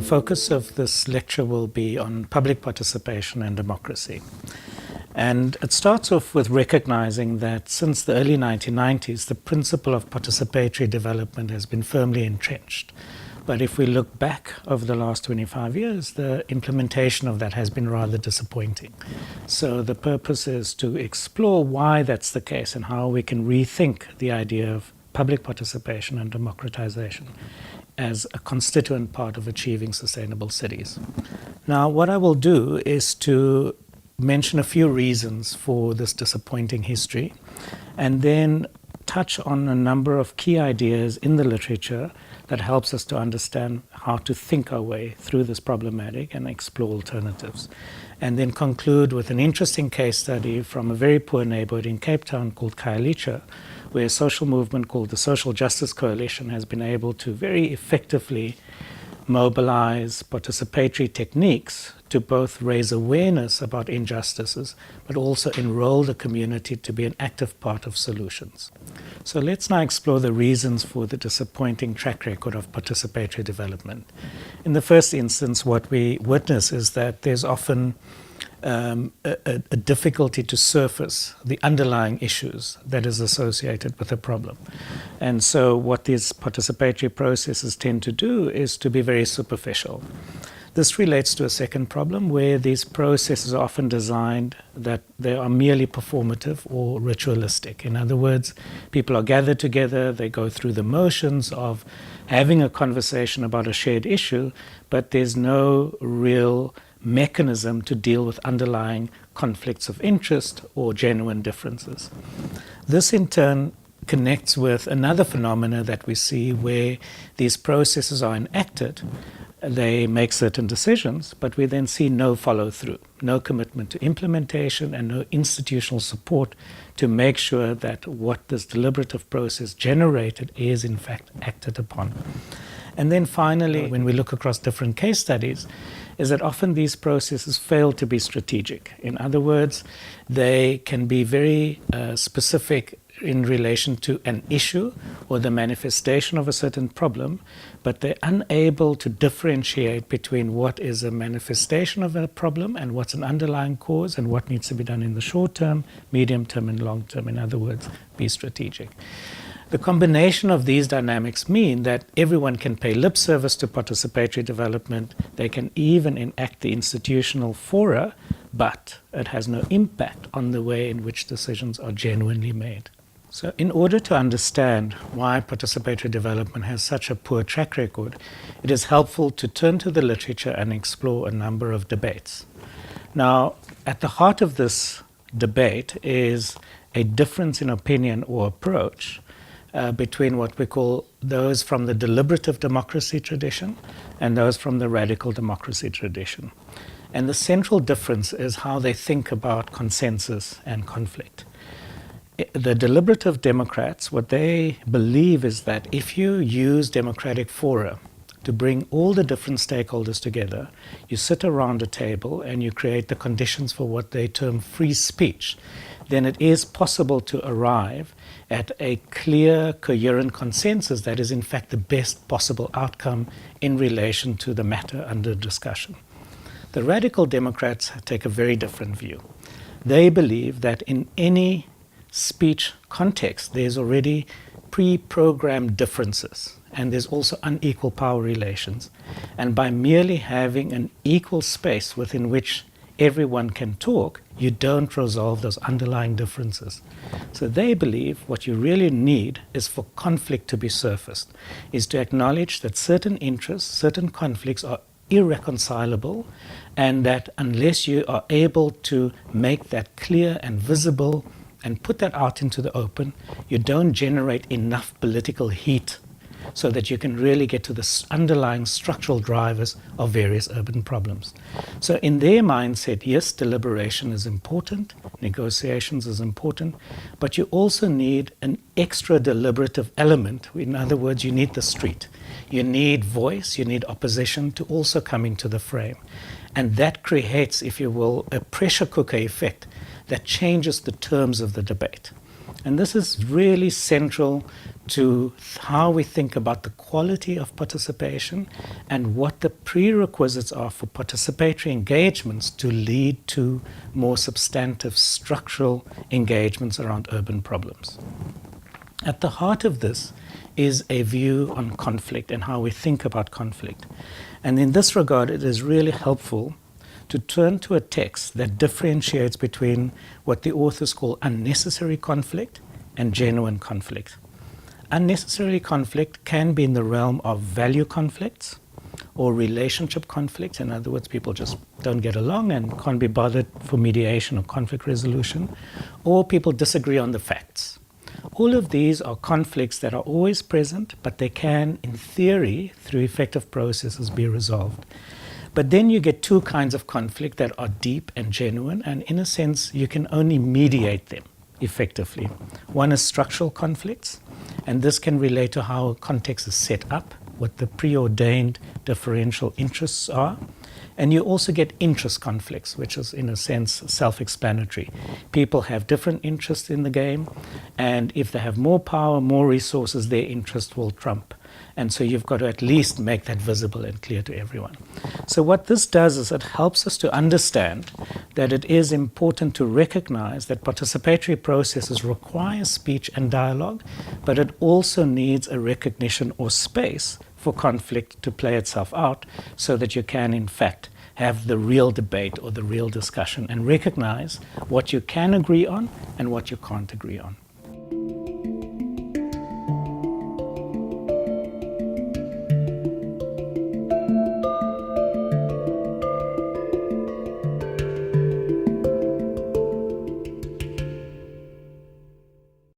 focus of this lecture will be on public participation and democracy. And it starts off with recognizing that since the early 1990s, the principle of participatory development has been firmly entrenched. But if we look back over the last 25 years, the implementation of that has been rather disappointing. So the purpose is to explore why that's the case and how we can rethink the idea of public participation and democratization as a constituent part of achieving sustainable cities. Now, what I will do is to mention a few reasons for this disappointing history, and then touch on a number of key ideas in the literature that helps us to understand how to think our way through this problematic and explore alternatives. And then conclude with an interesting case study from a very poor neighborhood in Cape Town called Khayelitsha, where a social movement called the Social Justice Coalition has been able to very effectively mobilize participatory techniques to both raise awareness about injustices, but also enroll the community to be an active part of solutions. So let's now explore the reasons for the disappointing track record of participatory development. In the first instance, what we witness is that there's often a difficulty to surface the underlying issues that is associated with a problem. And so what these participatory processes tend to do is to be very superficial. This relates to a second problem where these processes are often designed that they are merely performative or ritualistic. In other words, people are gathered together, they go through the motions of having a conversation about a shared issue, but there's no real mechanism to deal with underlying conflicts of interest or genuine differences. This in turn connects with another phenomena that we see where these processes are enacted. They make certain decisions, but we then see no follow-through, no commitment to implementation, and no institutional support to make sure that what this deliberative process generated is in fact acted upon. And then finally, when we look across different case studies, is that often these processes fail to be strategic. In other words, they can be very specific in relation to an issue or the manifestation of a certain problem, but they're unable to differentiate between what is a manifestation of a problem and what's an underlying cause and what needs to be done in the short term, medium term, and long term. In other words, be strategic. The combination of these dynamics mean that everyone can pay lip service to participatory development. They can even enact the institutional fora, but it has no impact on the way in which decisions are genuinely made. So in order to understand why participatory development has such a poor track record, it is helpful to turn to the literature and explore a number of debates. Now, at the heart of this debate is a difference in opinion or approach between what we call those from the deliberative democracy tradition and those from the radical democracy tradition. And the central difference is how they think about consensus and conflict. The deliberative Democrats, what they believe is that if you use democratic fora to bring all the different stakeholders together, you sit around a table and you create the conditions for what they term free speech, then it is possible to arrive at a clear, coherent consensus that is in fact the best possible outcome in relation to the matter under discussion. The radical Democrats take a very different view. They believe that in any speech context, there's already pre-programmed differences, and there's also unequal power relations. And by merely having an equal space within which everyone can talk, you don't resolve those underlying differences. So they believe what you really need is for conflict to be surfaced, is to acknowledge that certain interests, certain conflicts are irreconcilable, and that unless you are able to make that clear and visible and put that out into the open, you don't generate enough political heat so that you can really get to the underlying structural drivers of various urban problems. So in their mindset, yes, deliberation is important, negotiations is important, but you also need an extra deliberative element. In other words, you need the street. You need voice, you need opposition to also come into the frame. And that creates, if you will, a pressure cooker effect that changes the terms of the debate. And this is really central to how we think about the quality of participation and what the prerequisites are for participatory engagements to lead to more substantive structural engagements around urban problems. At the heart of this is a view on conflict and how we think about conflict. And in this regard, it is really helpful to turn to a text that differentiates between what the authors call unnecessary conflict and genuine conflict. Unnecessary conflict can be in the realm of value conflicts or relationship conflicts. In other words, people just don't get along and can't be bothered for mediation or conflict resolution, or people disagree on the facts. All of these are conflicts that are always present, but they can, in theory, through effective processes, be resolved. But then you get two kinds of conflict that are deep and genuine, and in a sense, you can only mediate them effectively. One is structural conflicts, and this can relate to how a context is set up, what the preordained differential interests are. And you also get interest conflicts, which is, in a sense, self-explanatory. People have different interests in the game, and if they have more power, more resources, their interest will trump. And so you've got to at least make that visible and clear to everyone. So what this does is it helps us to understand that it is important to recognize that participatory processes require speech and dialogue, but it also needs a recognition or space for conflict to play itself out so that you can, in fact, have the real debate or the real discussion and recognize what you can agree on and what you can't agree on.